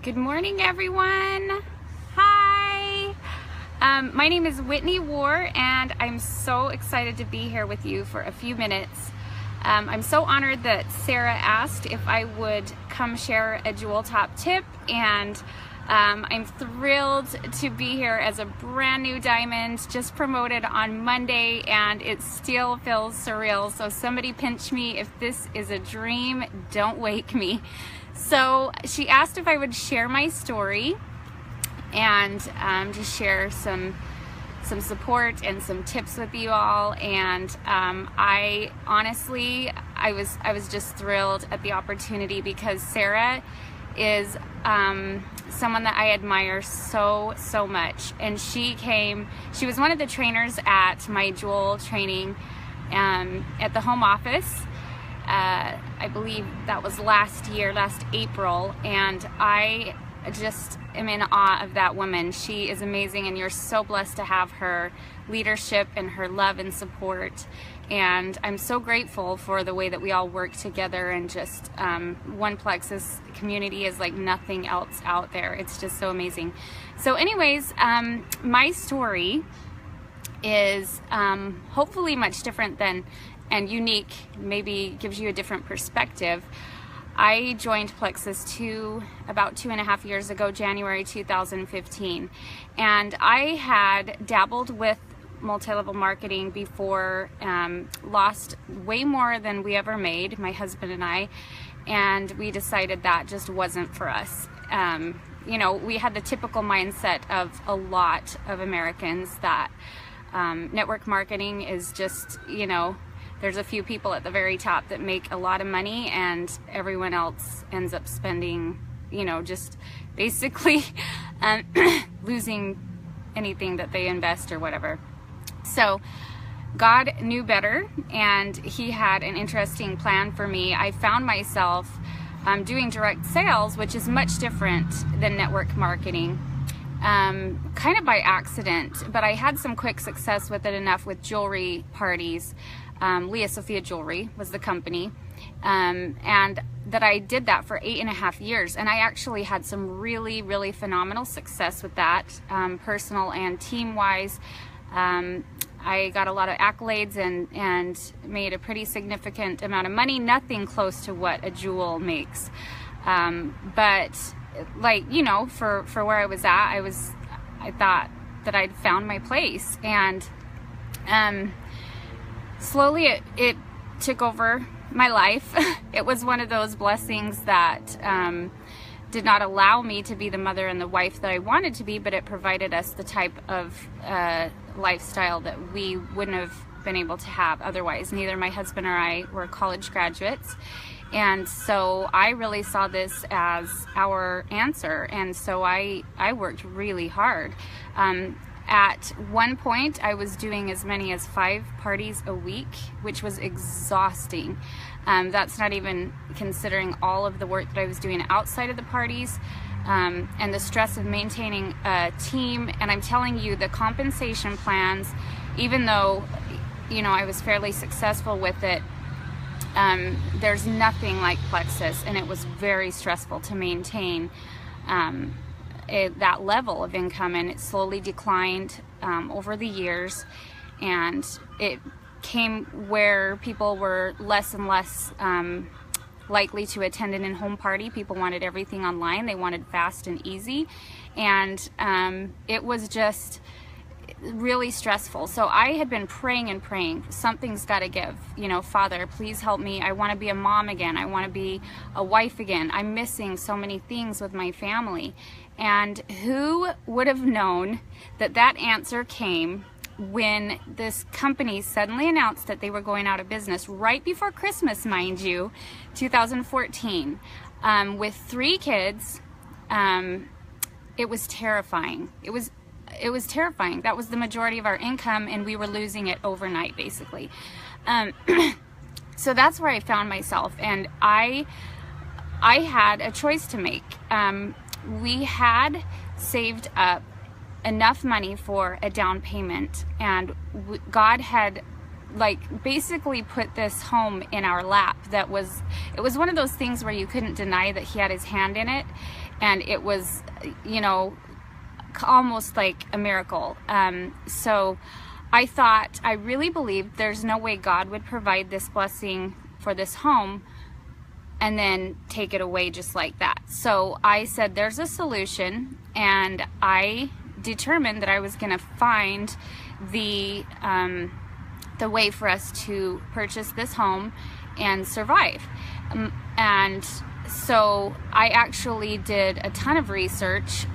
Good morning, everyone. Hi. My name is Whitney War, and I'm so excited to be here with you for a few minutes. I'm so honored that Sarah asked if I would come share a Jewel Top tip, and I'm thrilled to be here as a brand new diamond, just promoted on Monday, and it still feels surreal. So somebody pinch me if this is a dream. Don't wake me. So she asked if I would share my story and just share some support and some tips with you all. And I honestly, I was just thrilled at the opportunity, because Sarah is someone that I admire so much, and she was one of the trainers at my Jewel training at the home office. I believe that was last April, and I just am in awe of that woman. She is amazing, and you're so blessed to have her leadership and her love and support. And I'm so grateful for the way that we all work together, and just one Plexus community is like nothing else out there. It's just so amazing. So anyways, my story is hopefully much different and unique, maybe gives you a different perspective. I joined Plexus about 2.5 years ago, January 2015, and I had dabbled with multi-level marketing before, lost way more than we ever made, my husband and I, and we decided that just wasn't for us. You know, we had the typical mindset of a lot of Americans that network marketing is just, you know, there's a few people at the very top that make a lot of money, and everyone else ends up spending, you know, just basically losing anything that they invest or whatever. So God knew better, and He had an interesting plan for me. I found myself doing direct sales, which is much different than network marketing, kind of by accident, but I had some quick success with it enough with jewelry parties. Leah Sophia Jewelry was the company, and that I did that for 8.5 years, and I actually had some really phenomenal success with that, personal and team-wise. I got a lot of accolades and made a pretty significant amount of money, nothing close to what a Jewel makes, but like, you know, for where I was at, I thought that I'd found my place, and slowly it took over my life. It was one of those blessings that did not allow me to be the mother and the wife that I wanted to be, but it provided us the type of lifestyle that we wouldn't have been able to have otherwise. Neither my husband or I were college graduates, and so I really saw this as our answer, and so I worked really hard. At one point, I was doing as many as 5 parties a week, which was exhausting. That's not even considering all of the work that I was doing outside of the parties, and the stress of maintaining a team. And I'm telling you, the compensation plans, even though, you know, I was fairly successful with it, there's nothing like Plexus, and it was very stressful to maintain that level of income, and it slowly declined over the years, and it came where people were less and less likely to attend an in-home party. People wanted everything online. They wanted fast and easy, and it was just really stressful. So I had been praying and praying, something's got to give. You know, Father, please help me. I want to be a mom again. I want to be a wife again. I'm missing so many things with my family. And who would have known that that answer came when this company suddenly announced that they were going out of business right before Christmas, mind you, 2014, with 3 kids. It was terrifying. It was terrifying. That was the majority of our income, and we were losing it overnight, basically. So that's where I found myself, and I had a choice to make. We had saved up enough money for a down payment, and God had like basically put this home in our lap. It was one of those things where you couldn't deny that he had his hand in it, and it was, you know, almost like a miracle. So I thought, I really believed there's no way God would provide this blessing for this home and then take it away just like that. So I said there's a solution, and I determined that I was going to find the way for us to purchase this home and survive. And so I actually did a ton of research.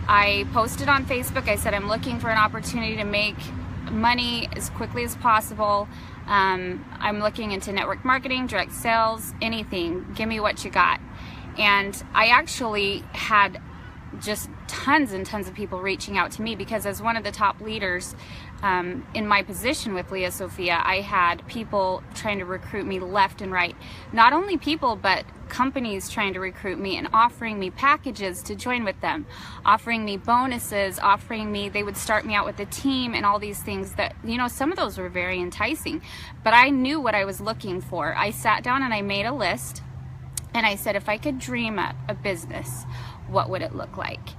I posted on Facebook. I said I'm looking for an opportunity to make money as quickly as possible. I'm looking into network marketing, direct sales, anything. Give me what you got. And I actually had just tons and tons of people reaching out to me, because as one of the top leaders in my position with Leah Sophia, I had people trying to recruit me left and right. Not only people, but companies trying to recruit me and offering me packages to join with them, offering me bonuses, offering me, they would start me out with a team and all these things that, you know, some of those were very enticing, but I knew what I was looking for. I sat down and I made a list, and I said, if I could dream up a business, what would it look like?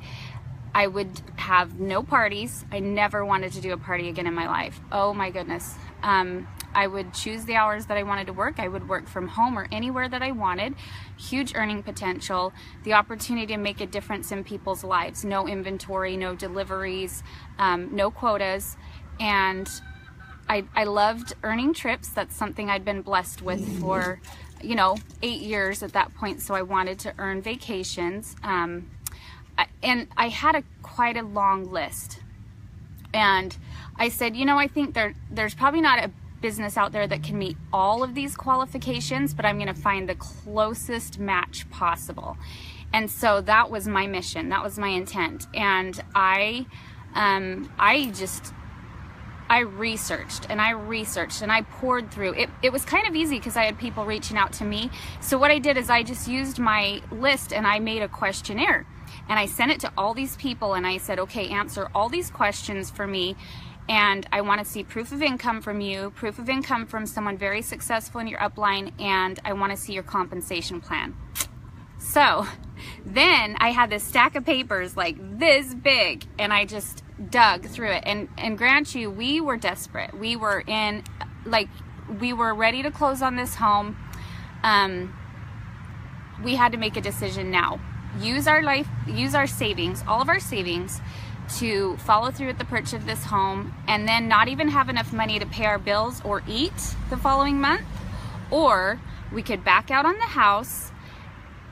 I would have no parties. I never wanted to do a party again in my life. Oh my goodness. I would choose the hours that I wanted to work. I would work from home or anywhere that I wanted. Huge earning potential, the opportunity to make a difference in people's lives. No inventory, no deliveries, no quotas. And I loved earning trips. That's something I'd been blessed with for, you know, 8 years at that point. So I wanted to earn vacations. And I had quite a long list. And I said, you know, I think there's probably not a business out there that can meet all of these qualifications, but I'm going to find the closest match possible. And so that was my mission. That was my intent. And I researched and I poured through it. It was kind of easy because I had people reaching out to me. So what I did is I just used my list and I made a questionnaire, and I sent it to all these people, and I said, okay, answer all these questions for me, and I want to see proof of income from you, proof of income from someone very successful in your upline, and I want to see your compensation plan. So then I had this stack of papers like this big, and I just dug through it. And grant you, we were desperate. We were we were ready to close on this home. We had to make a decision now. Use our savings, all of our savings, to follow through with the purchase of this home, and then not even have enough money to pay our bills or eat the following month. Or we could back out on the house,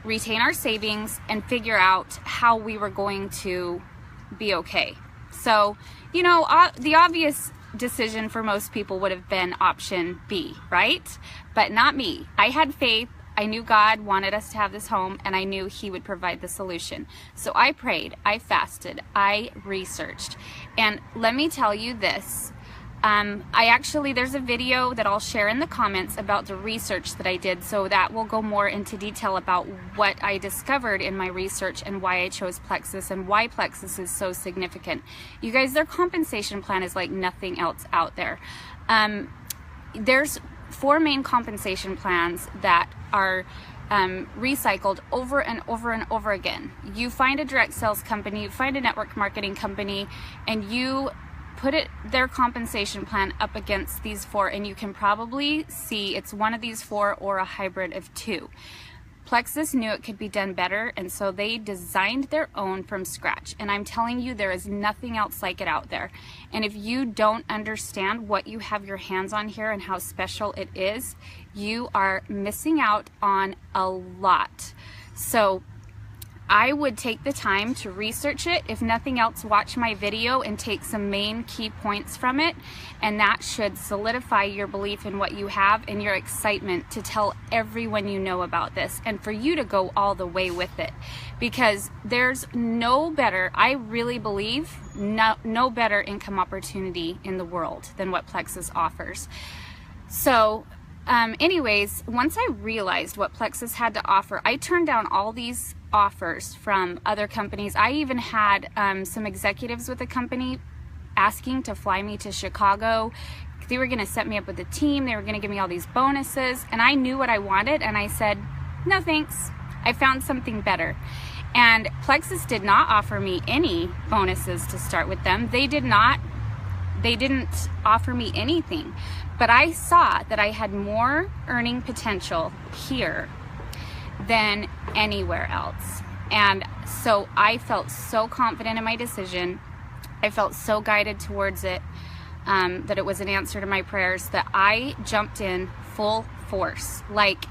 retain our savings, and figure out how we were going to be okay. So, you know, the obvious decision for most people would have been option B, right? But not me. I had faith. I knew God wanted us to have this home, and I knew He would provide the solution. So I prayed, I fasted, I researched. And let me tell you this, there's a video that I'll share in the comments about the research that I did, so that will go more into detail about what I discovered in my research and why I chose Plexus and why Plexus is so significant. You guys, their compensation plan is like nothing else out there. There's 4 main compensation plans that are recycled over and over and over again. You find a direct sales company, you find a network marketing company, and you put their compensation plan up against these 4, and you can probably see it's one of these 4 or a hybrid of 2. Plexus knew it could be done better, and so they designed their own from scratch. And I'm telling you, there is nothing else like it out there. And if you don't understand what you have your hands on here and how special it is, you are missing out on a lot. So I would take the time to research it. If nothing else, watch my video and take some main key points from it, and that should solidify your belief in what you have and your excitement to tell everyone you know about this, and for you to go all the way with it, because there's no better, I really believe, no better income opportunity in the world than what Plexus offers. So anyways, once I realized what Plexus had to offer, I turned down all these offers from other companies. I even had some executives with the company asking to fly me to Chicago. They were going to set me up with a team. They were going to give me all these bonuses. And I knew what I wanted. And I said, no, thanks. I found something better. And Plexus did not offer me any bonuses to start with them. They didn't offer me anything. But I saw that I had more earning potential here than anywhere else. And so I felt so confident in my decision. I felt so guided towards it, that it was an answer to my prayers, that I jumped in full force, like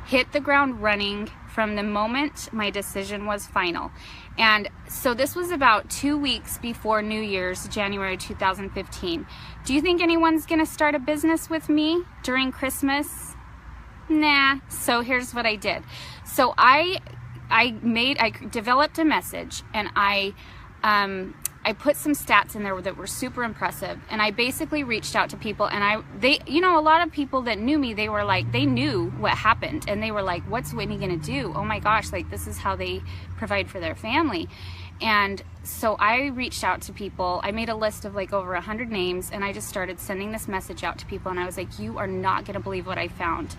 hit the ground running from the moment my decision was final. And so this was about 2 weeks before New Year's, January 2015. Do you think anyone's gonna start a business with me during Christmas? Nah. So here's what I did. So I developed a message, and I put some stats in there that were super impressive, and I basically reached out to people, and a lot of people that knew me, they were like, they knew what happened, and they were like, what's Whitney gonna do? Oh my gosh, like, this is how they provide for their family. And so I reached out to people. I made a list of like over 100 names, and I just started sending this message out to people, and I was like, you are not gonna believe what I found.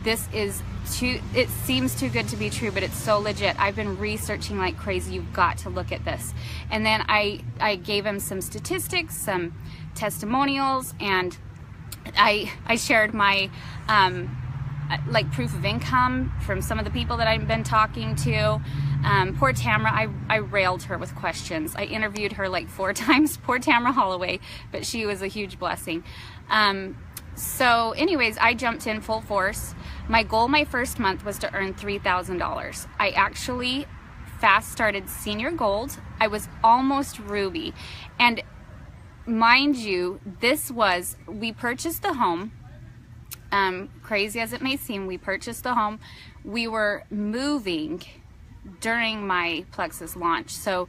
This is it seems too good to be true, but it's so legit. I've been researching like crazy. You've got to look at this. And then I gave him some statistics, some testimonials, and I shared my like proof of income from some of the people that I've been talking to. Poor Tamara, I railed her with questions. I interviewed her like 4 times, poor Tamara Holloway, but she was a huge blessing. So anyways, I jumped in full force. My goal my first month was to earn $3,000. I actually fast started senior gold. I was almost ruby. And mind you, we purchased the home. Crazy as it may seem, we purchased the home. We were moving during my Plexus launch. So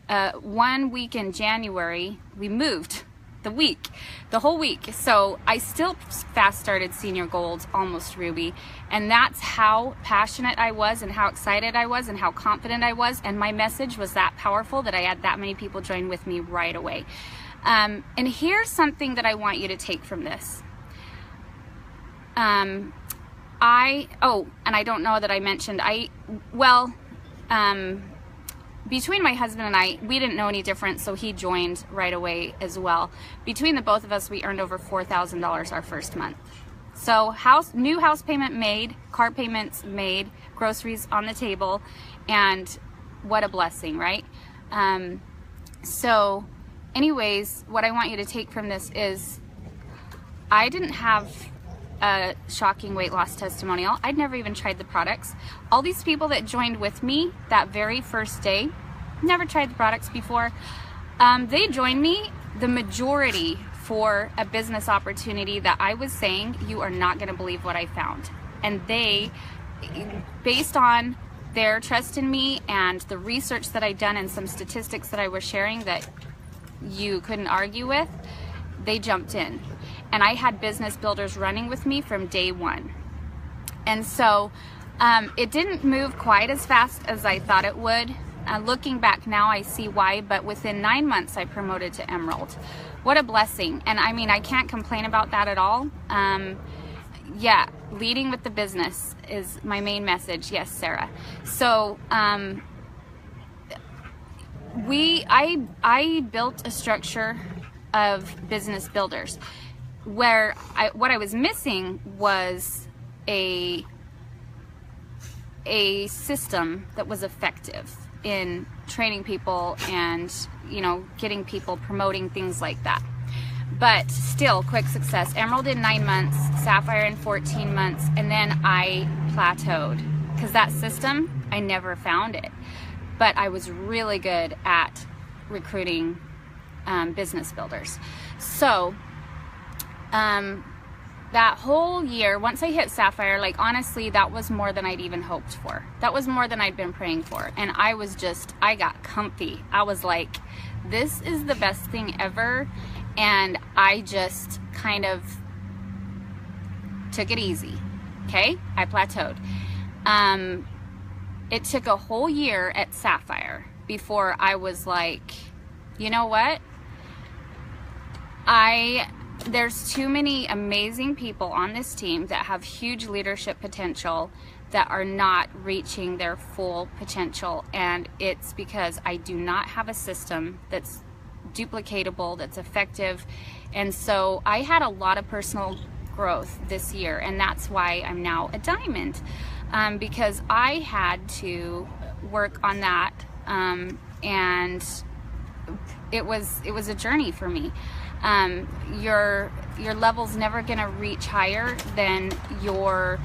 1 week in January, we moved the whole week. So I still fast started senior gold, almost ruby. And that's how passionate I was, and how excited I was, and how confident I was. And my message was that powerful that I had that many people join with me right away. And here's something that I want you to take from this. And I don't know that I mentioned, between my husband and I, we didn't know any different, so he joined right away as well. Between the both of us, we earned over $4,000 our first month. So new house payment made, car payments made, groceries on the table, and what a blessing, right? So anyways, what I want you to take from this is, I didn't have a shocking weight loss testimonial. I'd never even tried the products. All these people that joined with me that very first day, never tried the products before. They joined me, the majority, for a business opportunity that I was saying, you are not going to believe what I found. And they, based on their trust in me and the research that I'd done and some statistics that I was sharing that you couldn't argue with, they jumped in. And I had business builders running with me from day one. And so it didn't move quite as fast as I thought it would. Looking back now, I see why, but within 9 months, I promoted to Emerald. What a blessing. And I mean, I can't complain about that at all. Yeah, leading with the business is my main message. Yes, Sarah. So I built a structure of business builders where what I was missing was a system that was effective in training people and, you know, getting people promoting things like that. But still, quick success. Emerald in 9 months, Sapphire in 14 months, and then I plateaued because that system, I never found it. But I was really good at recruiting business builders. So that whole year, once I hit Sapphire, like honestly, that was more than I'd even hoped for. That was more than I'd been praying for. And I got comfy. I was like, this is the best thing ever. And I just kind of took it easy. Okay? I plateaued. It took a whole year at Sapphire before I was like, you know what? There's too many amazing people on this team that have huge leadership potential that are not reaching their full potential, and it's because I do not have a system that's duplicatable, that's effective. And so I had a lot of personal growth this year, and that's why I'm now a diamond, because I had to work on that, and it was a journey for me. Your level's never gonna reach higher than your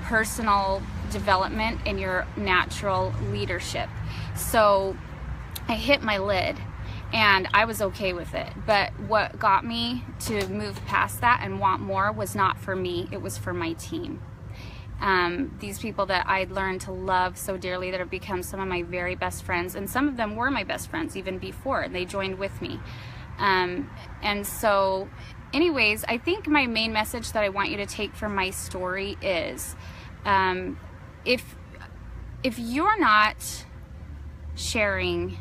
personal development and your natural leadership. So I hit my lid and I was okay with it. But what got me to move past that and want more was not for me, it was for my team. These people that I'd learned to love so dearly, that have become some of my very best friends, and some of them were my best friends even before, and they joined with me. And so anyways, I think my main message that I want you to take from my story is, if you're not sharing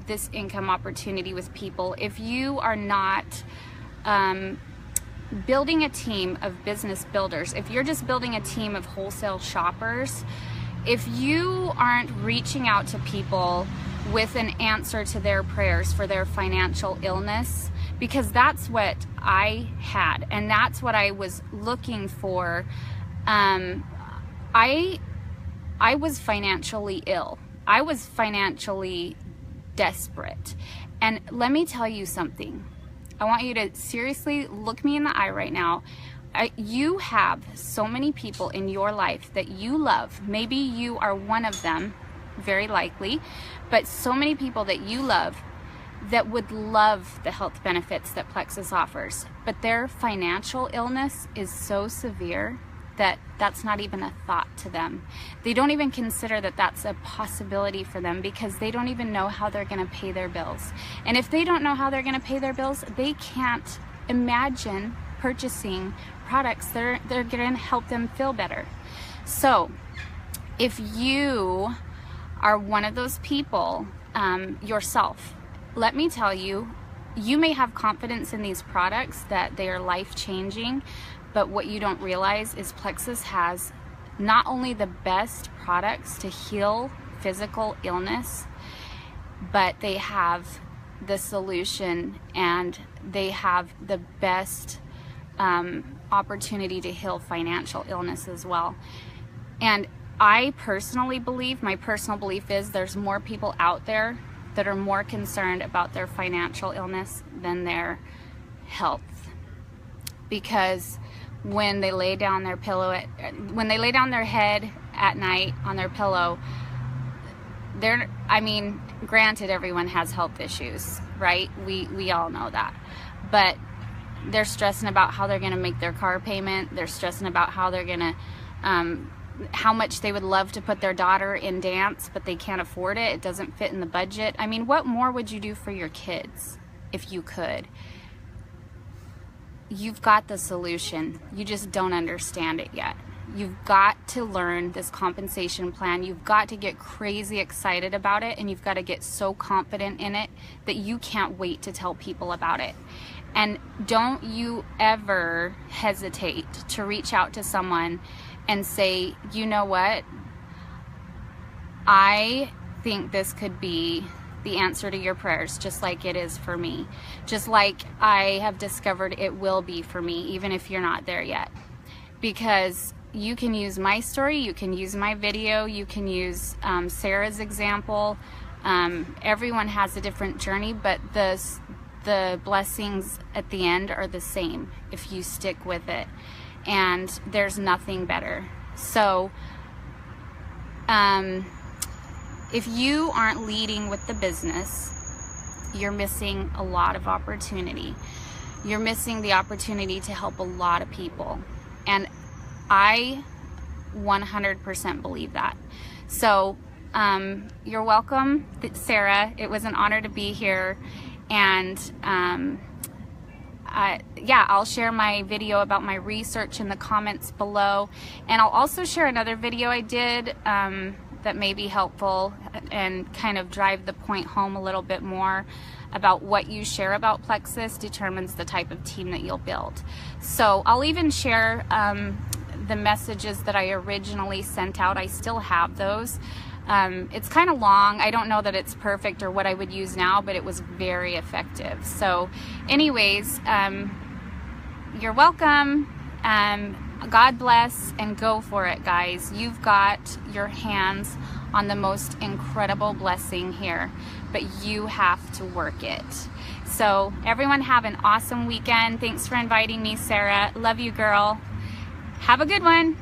this income opportunity with people, if you are not building a team of business builders, if you're just building a team of wholesale shoppers, if you aren't reaching out to people with an answer to their prayers for their financial illness, because that's what I had and that's what I was looking for. I was financially ill. I was financially desperate. And let me tell you something. I want you to seriously look me in the eye right now. You have so many people in your life that you love. Maybe you are one of them, very likely, but so many people that you love that would love the health benefits that Plexus offers, but their financial illness is so severe that that's not even a thought to them. They don't even consider that that's a possibility for them, because they don't even know how they're going to pay their bills. And if they don't know how they're going to pay their bills, they can't imagine purchasing products that are going to help them feel better. So if you are one of those people yourself, let me tell you, you may have confidence in these products that they are life-changing, but what you don't realize is Plexus has not only the best products to heal physical illness, but they have the solution and they have the best opportunity to heal financial illness as well. And I personally believe, my personal belief is, there's more people out there that are more concerned about their financial illness than their health. Because when they lay down their when they lay down their head at night on their pillow, granted, everyone has health issues, right? We all know that. But they're stressing about how they're going to make their car payment. They're stressing about how they're going to, how much they would love to put their daughter in dance, but they can't afford it. It doesn't fit in the budget. I mean, what more would you do for your kids if you could? You've got the solution. You just don't understand it yet. You've got to learn this compensation plan. You've got to get crazy excited about it, and you've got to get so confident in it that you can't wait to tell people about it. And don't you ever hesitate to reach out to someone and say, you know what, I think this could be the answer to your prayers, just like it is for me, just like I have discovered it will be for me, even if you're not there yet. Because you can use my story, you can use my video, you can use Sarah's example. Everyone has a different journey, but the blessings at the end are the same if you stick with it. And there's nothing better. So if you aren't leading with the business, you're missing a lot of opportunity. You're missing the opportunity to help a lot of people. And I 100% believe that. So you're welcome, Sarah. It was an honor to be here. And yeah, I'll share my video about my research in the comments below. And I'll also share another video I did that may be helpful and kind of drive the point home a little bit more about what you share about Plexus determines the type of team that you'll build. So I'll even share the messages that I originally sent out. I still have those. It's kind of long. I don't know that it's perfect or what I would use now, but it was very effective. So anyways, you're welcome. God bless, and go for it, guys. You've got your hands on the most incredible blessing here, but you have to work it. So everyone have an awesome weekend. Thanks for inviting me, Sarah. Love you, girl. Have a good one.